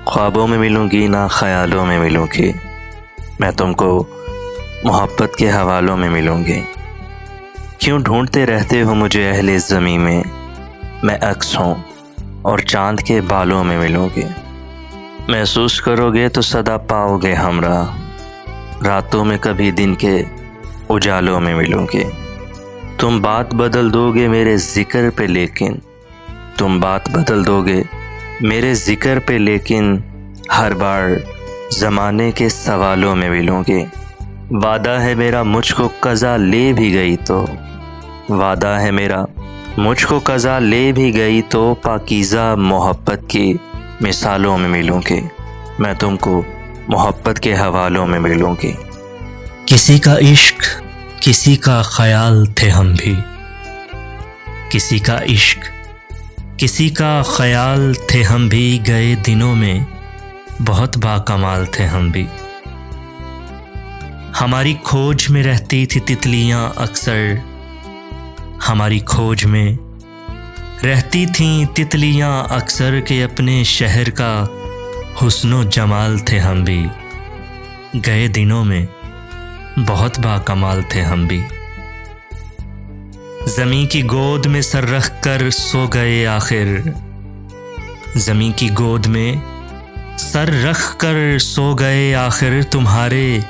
ख्वाबों में मिलूँगी ना ख़यालों में मिलूँगी, मैं तुमको मोहब्बत के हवालों में मिलूँगी। क्यों ढूंढते रहते हो मुझे अहले ज़मीं में, मैं अक्स हूँ और चाँद के बालों में मिलूँगी। महसूस करोगे तो सदा पाओगे हमरा, रातों में कभी दिन के उजालों में मिलूँगी। तुम बात बदल दोगे मेरे ज़िक्र पे, लेकिन तुम बात बदल दोगे मेरे ज़िक्र पे, लेकिन हर बार ज़माने के सवालों में मिलूँगी। वादा है मेरा मुझको क़ज़ा ले भी गई तो, वादा है मेरा मुझको क़ज़ा ले भी गई तो, पाकीज़ा मोहब्बत की मिसालों में मिलूँगी। मैं तुमको मोहब्बत के हवालों में मिलूँगी। किसी का इश्क किसी का ख्याल थे हम भी, किसी का इश्क किसी का ख्याल थे हम भी, गए दिनों में बहुत बाकमाल थे हम भी। हमारी खोज में रहती थी तितलियां अक्सर, हमारी खोज में रहती थीं तितलियां अक्सर, के अपने शहर का हुस्नो जमाल थे हम भी। गए दिनों में बहुत बाकमाल थे हम भी। ज़मीं की गोद में सर रख कर सो गए आखिर, ज़मीं की गोद में सर रख कर सो गए आखिर, तुम्हारे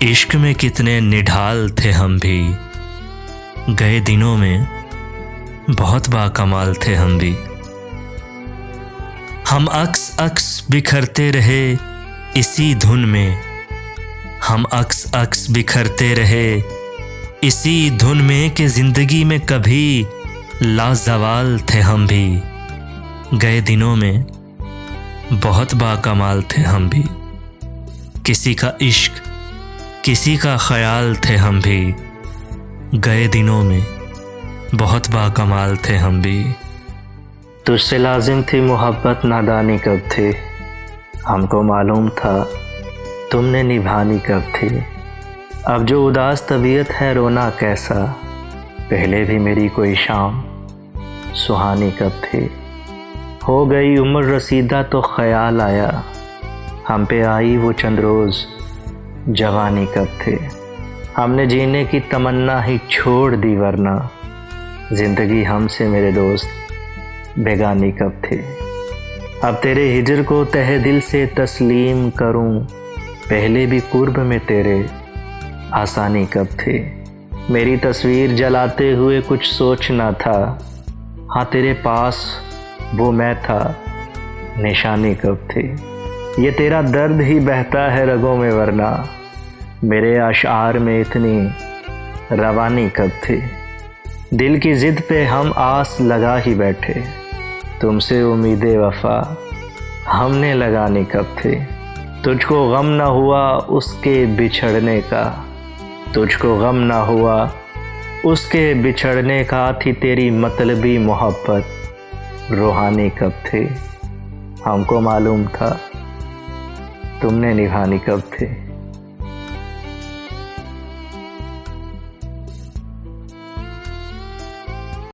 इश्क में कितने निढाल थे हम भी। गए दिनों में बहुत बाकमाल थे हम भी। हम अक्स अक्स बिखरते रहे इसी धुन में, हम अक्स अक्स बिखरते रहे इसी धुन में, कि ज़िंदगी में कभी लाजवाल थे हम भी। गए दिनों में बहुत बाकमाल थे हम भी। किसी का इश्क किसी का ख्याल थे हम भी, गए दिनों में बहुत बाकमाल थे हम भी। तुझसे लाजिम थी मोहब्बत नादानी कब थी, हमको मालूम था तुमने निभानी कब थी। अब जो उदास तबीयत है रोना कैसा, पहले भी मेरी कोई शाम सुहानी कब थी। हो गई उम्र रसीदा तो ख्याल आया, हम पे आई वो चंद रोज़ जवानी कब थे। हमने जीने की तमन्ना ही छोड़ दी, वरना ज़िंदगी हमसे मेरे दोस्त बेगानी कब थे। अब तेरे हिजर को तहे दिल से तस्लीम करूं, पहले भी कुर्ब में तेरे आसानी कब थे। मेरी तस्वीर जलाते हुए कुछ सोचना था, हाँ तेरे पास वो मैं था, निशानी कब थे। ये तेरा दर्द ही बहता है रगों में, वरना मेरे अशार में इतनी रवानी कब थी। दिल की ज़िद पे हम आस लगा ही बैठे, तुमसे उम्मीदे वफ़ा हमने लगानी कब थे। तुझको गम न हुआ उसके बिछड़ने का, तुझको गम न हुआ उसके बिछड़ने का, थी तेरी मतलबी मोहब्बत रूहानी कब थे। हमको मालूम था तुमने निभानी कब थे।